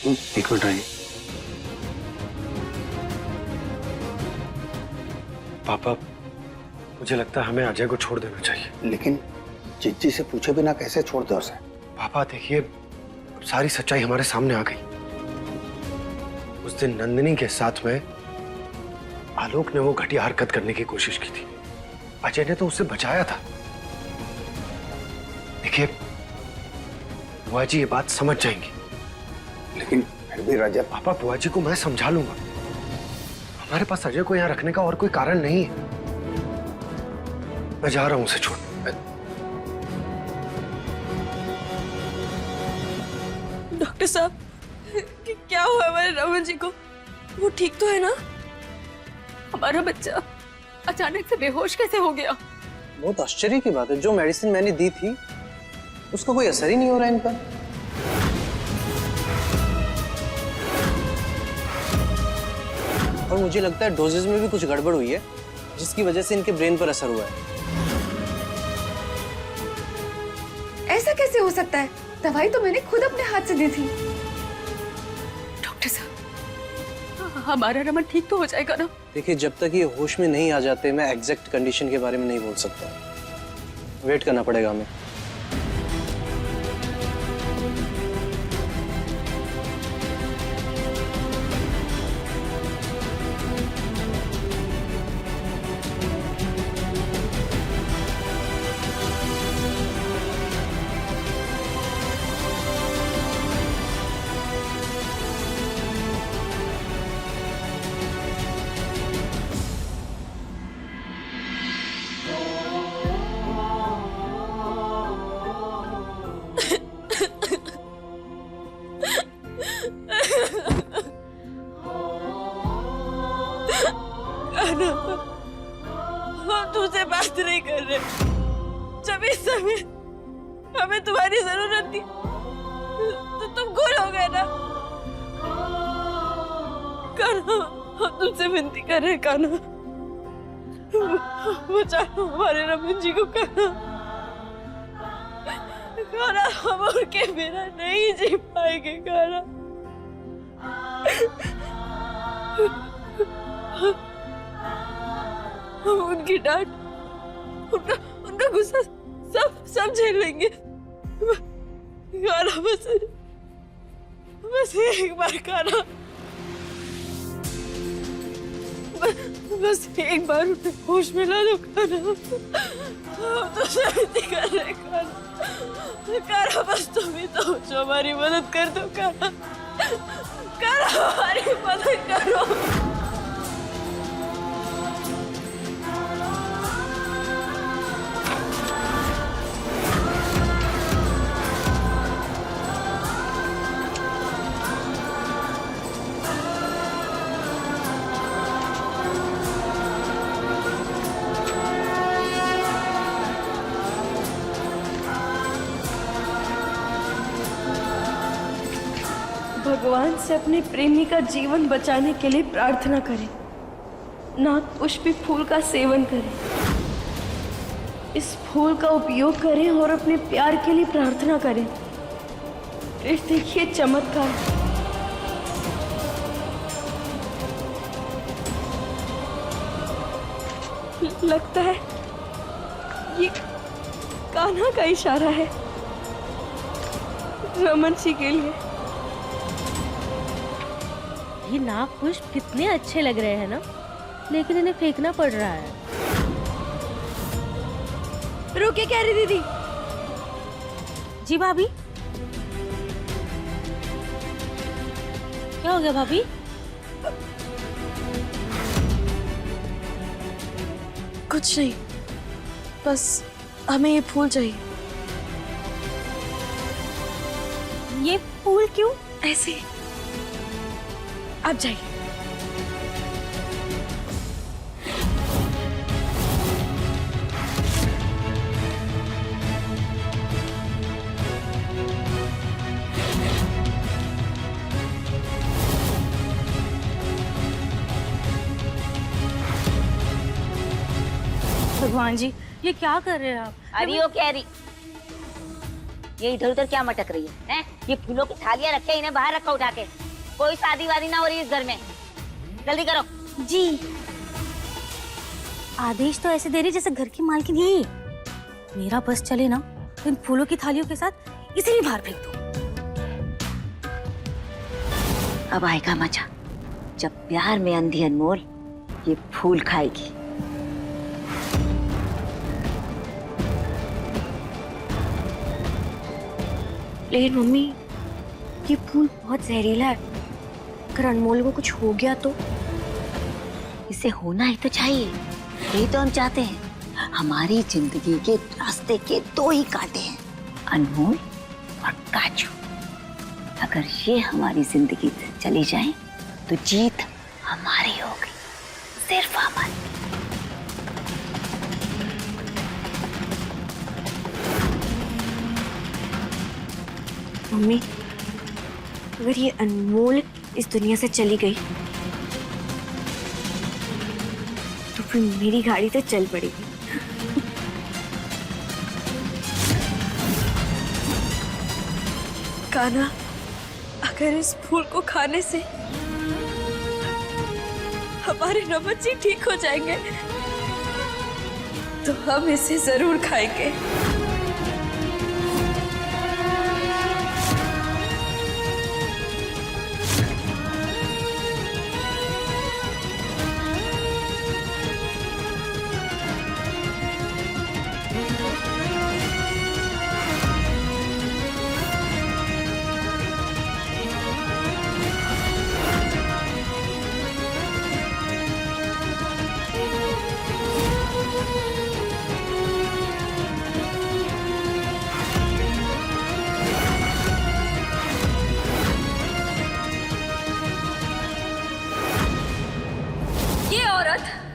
एक मिनट आइए। पापा, मुझे लगता है हमें अजय को छोड़ देना चाहिए। लेकिन चिच्ची से पूछे बिना कैसे छोड़ दो उसे? पापा देखिए, अब सारी सच्चाई हमारे सामने आ गई। उस दिन नंदिनी के साथ में आलोक ने वो घटिया हरकत करने की कोशिश की थी। अजय ने तो उसे बचाया था। देखिए, बुआ जी ये बात समझ जाएंगी। लेकिन फिर भी रजत। पापा, बुआ जी को मैं समझा लूंगा। हमारे पास अजय को यहाँ रखने का और कोई कारण नहीं है। मैं जा रहा हूं उसे छोड़। डॉक्टर साहब, क्या हुआ हमारे रमन जी को? वो ठीक तो है ना? हमारा बच्चा अचानक से बेहोश कैसे हो गया? बहुत आश्चर्य की बात है, जो मेडिसिन मैंने दी थी उसका कोई असर ही नहीं हो रहा है इन पर। और मुझे लगता है डोजेज में भी कुछ गड़बड़ हुई है, जिसकी वजह से इनके ब्रेन पर असर हुआ है। ऐसा कैसे हो सकता है? दवाई तो मैंने खुद अपने हाथ से दी थी। डॉक्टर साहब, हमारा रमन ठीक तो हो जाएगा ना? देखिए, जब तक ये होश में नहीं आ जाते मैं एग्जैक्ट कंडीशन के बारे में नहीं बोल सकता। वेट करना पड़ेगा हमें। हम तुझसे बात नहीं कर रहे। जब इस समय हमें तुम्हारी जरूरत थी तो तुम गुल हो गए ना। कान्हा, हम तुमसे विनती कर रहे हैं कान्हा, बचाओ हमारे रमन जी को। कान्हा, कान्हा, हम उनके बिना नहीं जी पाएंगे। कान्हा, हम उनकी डांट, उनका गुस्सा सब झेल लेंगे। कान्हा, बस एक बार कान्हा, बस एक बार उन्हें होश में ला दो कान्हा। हम तो शांति कर रहे कान्हा। कान्हा, बस तुम ही तो जो हमारी मदद कर दो कान्हा। कान्हा, हमारी मदद करो। भगवान से अपने प्रेमी का जीवन बचाने के लिए प्रार्थना करें। नाग पुष्पी फूल का सेवन करें। इस फूल का उपयोग करें और अपने प्यार के लिए प्रार्थना करें। फिर देखिए चमत्कार। लगता है ये कान्हा का इशारा है रमन जी के लिए। ये नाग पुष्प कितने अच्छे लग रहे हैं ना, लेकिन इन्हें फेंकना पड़ रहा है। रुके कह रही दीदी। जी भाभी, क्या हो गया भाभी? कुछ नहीं, बस हमें ये फूल चाहिए। ये फूल क्यों? ऐसे ही। आप जाइए। भगवान जी, ये क्या कर रहे हैं आप? अरे वो कह रही, ये इधर उधर क्या मटक रही है हैं? ये फूलों की थालियां रखे, इन्हें बाहर रखो उठा के। कोई शादी वादी ना हो रही इस घर में, जल्दी करो। जी आदेश तो ऐसे दे रही जैसे घर की मालकिन ही। मेरा बस चले ना तो इन फूलों की थालियों के साथ इसे भी बाहर फेंक दो। अब आएगा मजा जब प्यार में अंधी अनमोल ये फूल खाएगी। लेकिन मम्मी ये फूल बहुत जहरीला है, अगर अनमोल को कुछ हो गया तो? इसे होना ही तो चाहिए, यही तो हम चाहते हैं। हमारी जिंदगी के रास्ते के दो ही कांटे हैं, अनमोल और काजू। अगर ये हमारी जिंदगी से चली जाए तो जीत हमारी होगी, सिर्फ हमारी। मम्मी अगर ये अनमोल इस दुनिया से चली गई तो फिर मेरी गाड़ी तो चल पड़ेगी। कान्हा, अगर इस फूल को खाने से हमारे नमन जी ठीक हो जाएंगे तो हम इसे जरूर खाएंगे।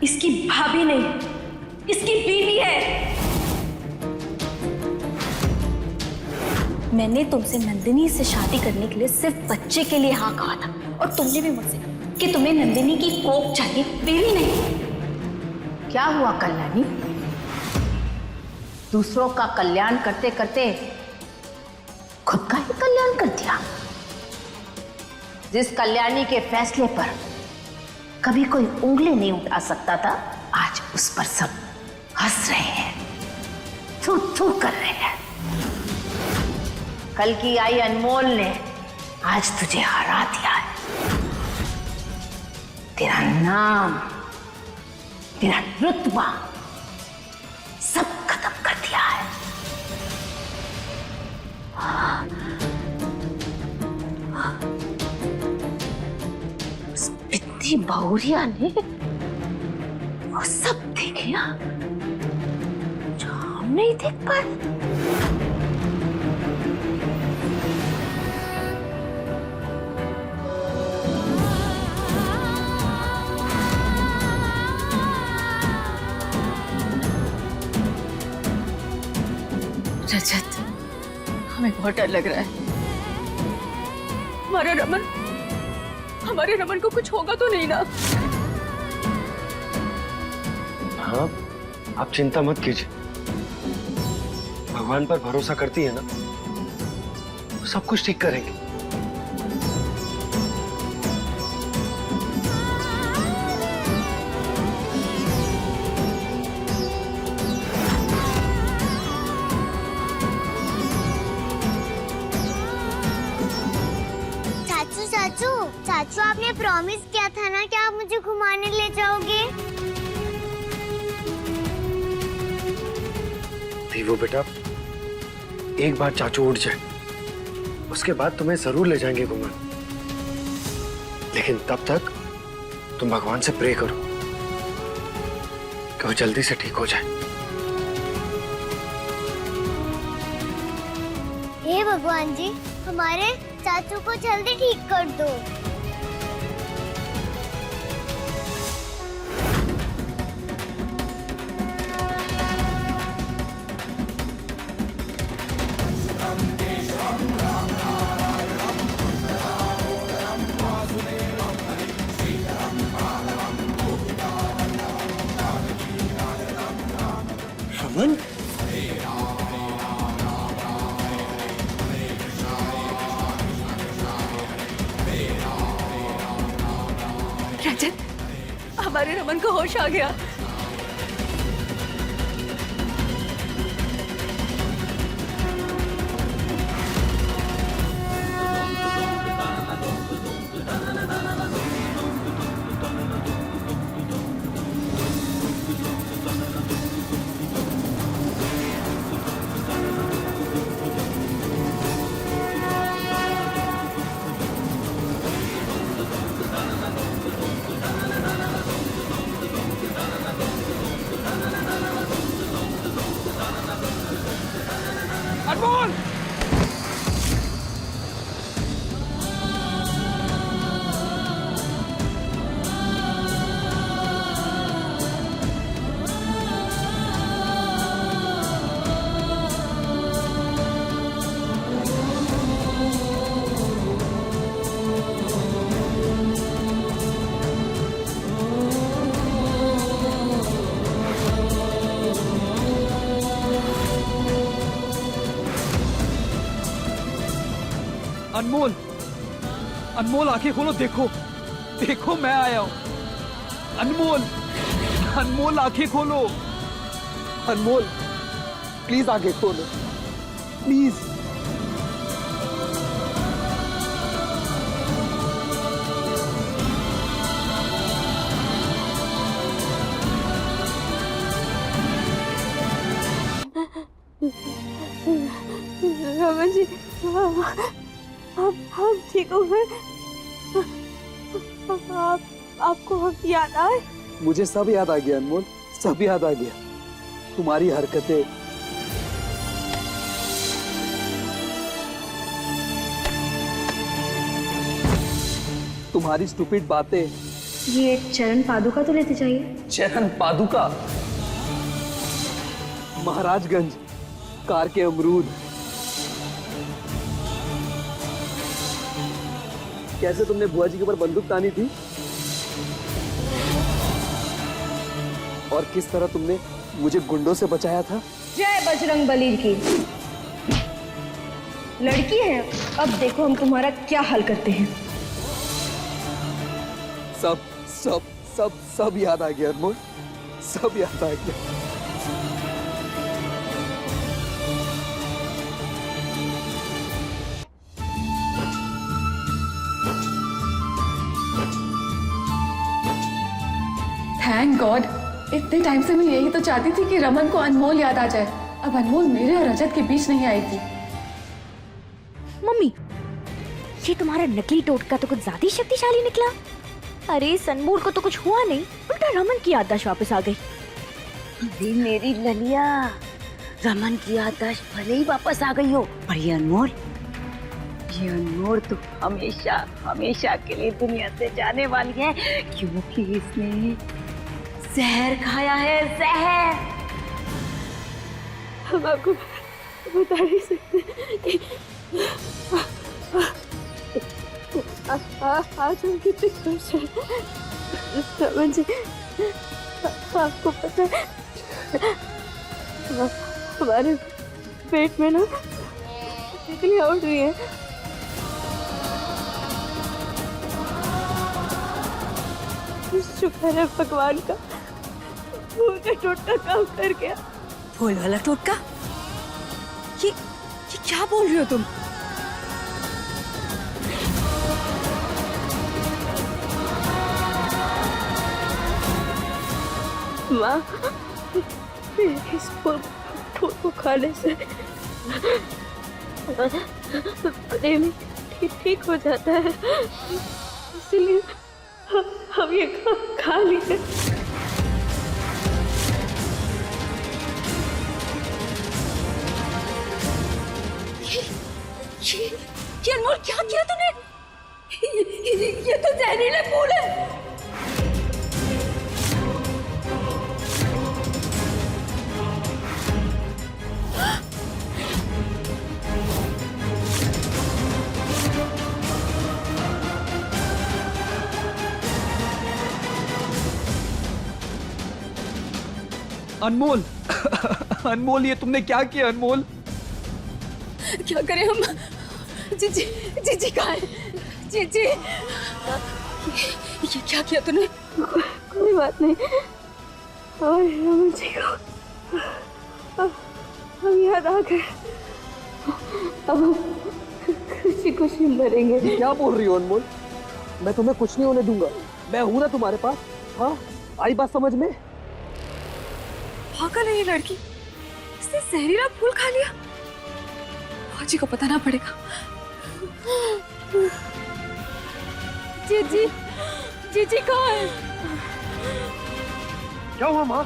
इसकी भाभी नहीं, इसकी बीवी है। मैंने तुमसे नंदिनी से शादी करने के लिए सिर्फ बच्चे के लिए हाँ कहा था, और तुमने भी मुझसे कि तुम्हें नंदिनी की कोख चाहिए, बीवी नहीं। क्या हुआ कल्याणी? दूसरों का कल्याण करते करते खुद का ही कल्याण कर दिया। जिस कल्याणी के फैसले पर कभी कोई उंगली नहीं उठा सकता था, आज उस पर सब हंस रहे हैं, थू थू कर रहे हैं। कल की आई अनमोल ने आज तुझे हरा दिया है। तेरा नाम, तेरा रुतबा सब खत्म कर दिया है। इतनी बहुरिया ने वो सब देख लिया जो हम नहीं देख पाए। रजत, हमें बहुत डर लग रहा है। हमारे रमन को कुछ होगा तो नहीं ना? हाँ, आप चिंता मत कीजिए, भगवान पर भरोसा करती है ना, वो सब कुछ ठीक करेंगे। चाचू आपने प्रॉमिस किया था ना कि आप मुझे घुमाने ले जाओगे। वो बेटा, एक बार चाचू उठ जाए उसके बाद तुम्हें जरूर ले जाएंगे घुमाने, लेकिन तब तक तुम भगवान से प्रे करो कि वो जल्दी से ठीक हो जाए। हे भगवान जी, हमारे चाचू को जल्दी ठीक कर दो। रमन, हमारे रमन को होश आ गया। अनमोल, अनमोल आंखें खोलो, देखो देखो मैं आया हूं। अनमोल, अनमोल आंखें खोलो। अनमोल प्लीज आंखें खोलो, प्लीज। रमन जी, आप ठीक हो गए? आपको हम याद आए? मुझे सब याद आ गया अनमोल, सब याद आ गया। तुम्हारी हरकतें, तुम्हारी स्टूपिड बातें। ये चरण पादुका तो लेते जाइए। चरण पादुका? महाराजगंज कार के अमरूद। कैसे तुमने बुआ जी के ऊपर बंदूक तानी थी और किस तरह तुमने मुझे गुंडों से बचाया था। जय बजरंग बली की। लड़की है, अब देखो हम तुम्हारा क्या हाल करते हैं। सब सब सब सब याद आ गया अनमोल, सब याद आ गया। थैंक गॉड, इतने टाइम से मैं यही तो चाहती थी कि रमन को अनमोल याद आ जाए। अब अनमोल मेरे और रजत के बीच नहीं आएगी। मम्मी, ये तुम्हारा नकली टोटका तो कुछ ज्यादा ही शक्तिशाली निकला। अरे सनमोर को तो कुछ हुआ नहीं, उल्टा रमन की याददाश्त वापस आ गई। अरे मेरी ललिया, रमन की याददाश्त भले ही वापस आ गई हो, पर ये अनमोल तो हमेशा हमेशा के लिए दुनिया से जाने वाली है, क्योंकि इसने जहर खाया है, जहर। हम आपको बता नहीं सकते कि आज हम कितने खुश हैं। रमन जी, आपको पता है हमारे पेट में ना तितलियां उड़ रही है। शुक्र है भगवान का, फूल का टोटका काम कर गया। फूल वाला टोटका? ये क्या बोल रही हो तुम? माँ, इस फूल को खाने से प्रेमी ठीक हो जाता है, इसलिए हम ये खा लिए। ये अनमोल क्या किया तूने? ये तो जहरीला फूल है। अनमोल, अनमोल ये तुमने क्या किया अनमोल? क्या करें हम? जीजी कहाँ है? जीजी, ये क्या किया तूने? कोई बात नहीं। और रमन जी को हम याद आ गए। अब हम खुशी खुशी मरेंगे। क्या बोल रही हो अनमोल? मैं तुम्हें कुछ नहीं होने दूंगा। मैं हूं ना तुम्हारे पास। हाँ, आई बात समझ में? पागल है ये लड़की, इसने जहरीला फूल खा लिया। फौजी को पता ना पड़ेगा। जीजी, जीजी कहाँ है? क्या हुआ माँ?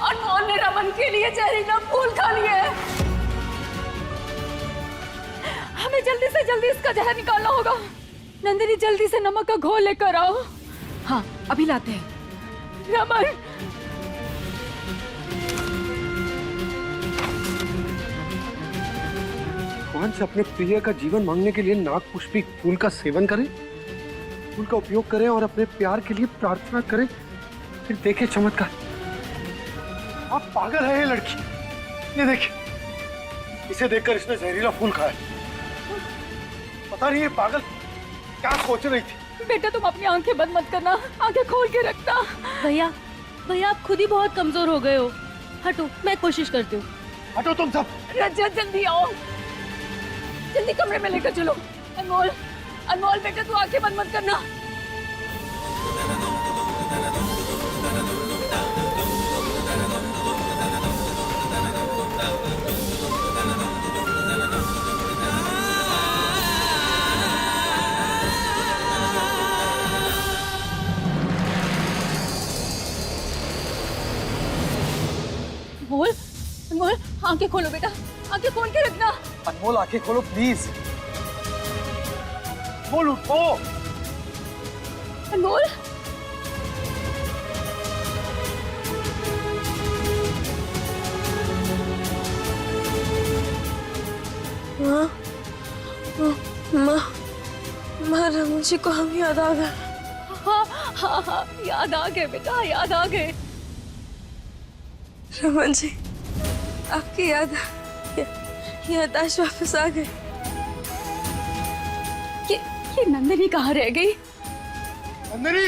अनमोल ने रमन के लिए जहरीला फूल खा लिया है। हमें जल्दी से जल्दी इसका जहर निकालना होगा। नंदिनी जल्दी से नमक का घोल लेकर आओ। हाँ, अभी लाते हैं। रमन, भगवान से अपने प्रिय का जीवन मांगने के लिए नाग पुष्पी फूल का सेवन करें, फूल का उपयोग करें और अपने प्यार के लिए प्रार्थना करें, फिर देखें चमत्कार। आप पागल है ये लड़की। ये देखिए, इसे देखकर इसने जहरीला फूल खाया। पता नहीं ये पागल क्या सोच रही थी। बेटा तुम अपनी आंखें बंद मत करना, आंखें खोल के रखना। भैया, भैया आप खुद ही बहुत कमजोर हो गए हो। हटो, मैं कोशिश करती हूँ। हटो तुम सब। रजत जल्दी आओ, जल्दी कमरे में लेकर चलो। अनमोल, अनमोल बेटा तू आंखें बंद मत करना। अनमोल, अनमोल आंखें खोलो बेटा, आंखें खोल के रखना। अनमोल आंखें खोलो प्लीज। बोल उठो। अनमोल, माँ, माँ, माँ रमन जी को हम याद आ गए। हाँ हाँ हाँ, याद आ गए बेटा, याद आ गए। रमन जी, आपकी याददाश्त वापस आ गई। ये नंदिनी कहाँ रह गई? नंदिनी!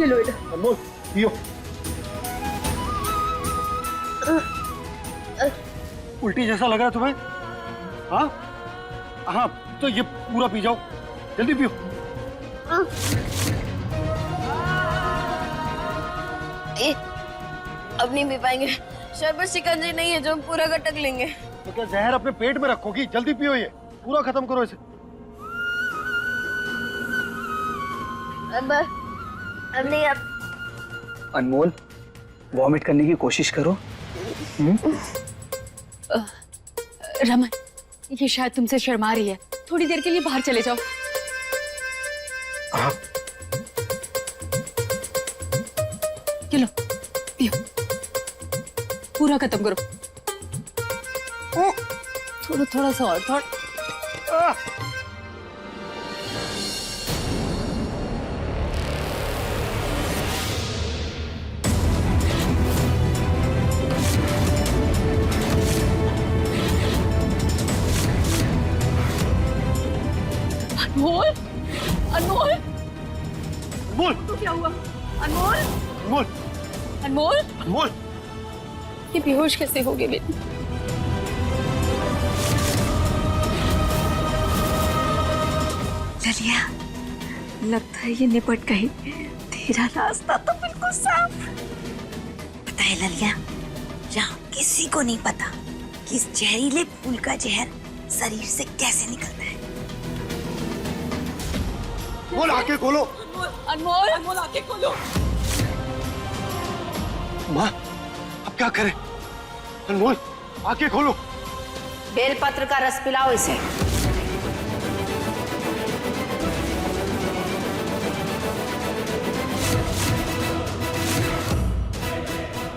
ये लो बेटा। अनमोल, पियो। उल्टी जैसा लग रहा है तुम्हें? हाँ हाँ, तो ये पूरा पी जाओ, जल्दी पियो। अब नहीं पी पाएंगे, शरबत शिकंजी नहीं है जो हम पूरा गटक लेंगे। तो क्या जहर अपने पेट में रखोगी? जल्दी पियो, ये पूरा खत्म करो इसे। अब नहीं। अब अनमोल, वॉमिट करने की कोशिश करो। रमन, ये शायद तुमसे शर्मा रही है, थोड़ी देर के लिए बाहर चले जाओ। हाँ। ये लो, पियो, पूरा खत्म करो। थोड़ा थोड़ा सा और, थोड़ा। अनमोल, अनमोल, अनमोल, तो क्या हुआ? अनमोल, अनमोल, अनमोल, अनमोल, ये बेहोश कैसे हो गए बेटी? ललिया, लगता है ये निपट गई। तेरा रास्ता तो बिल्कुल साफ। पता है ललिया, यहाँ किसी को नहीं पता कि इस जहरीले फूल का जहर शरीर से कैसे निकलता है। बोल, आंखें खोलो। अनमोल, अनमोल आंखें खोलो। माँ, अब क्या करें? अनमोल, आंखें खोलो। बेलपत्र का रस पिलाओ इसे।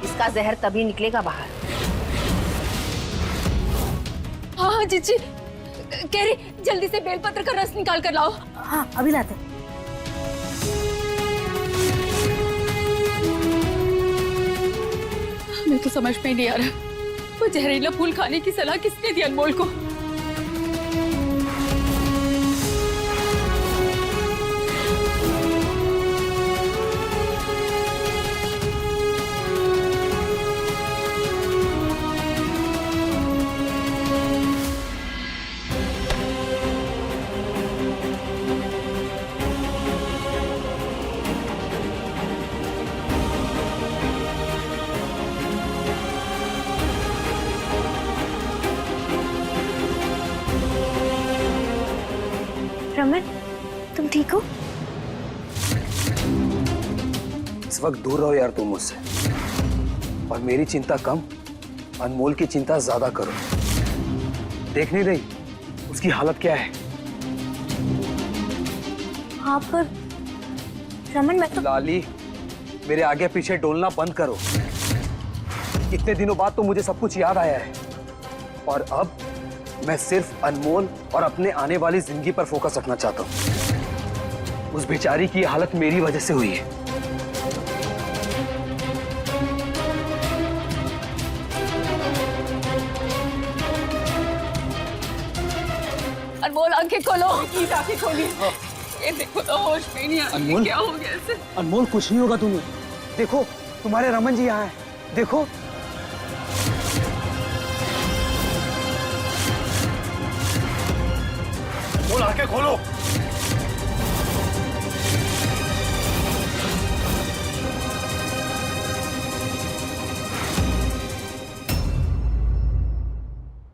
इसका जहर तभी निकलेगा बाहर। हाँ जीजी, कह रही जल्दी से बेलपत्र का रस निकाल कर लाओ। हाँ, अभी लाते। मैं तो समझ में नहीं आ रहा, वो जहरीला फूल खाने की सलाह किसने दी अनमोल को? रमन, तुम ठीक हो? इस वक्त दूर रहो यार तुम मुझसे, और मेरी चिंता कम, अनमोल की चिंता ज्यादा करो। देख नहीं रही उसकी हालत क्या है? हाँ पर रमन, मैं तो लाली, मेरे आगे पीछे डोलना बंद करो। इतने दिनों बाद तो मुझे सब कुछ याद आया है, और अब मैं सिर्फ अनमोल और अपने आने वाली जिंदगी पर फोकस रखना चाहता हूँ। उस बेचारी की हालत मेरी वजह से हुई है। अनमोल, आंखें खोलो। प्लीज आंखें खोलिए। ये देखो तो होश में नहीं आ रही। अनमोल, क्या हो गया इसे? अनमोल कुछ नहीं होगा तुम्हें। देखो तुम्हारे रमन जी यहाँ हैं, देखो। अनमोल, आंखें खोलो।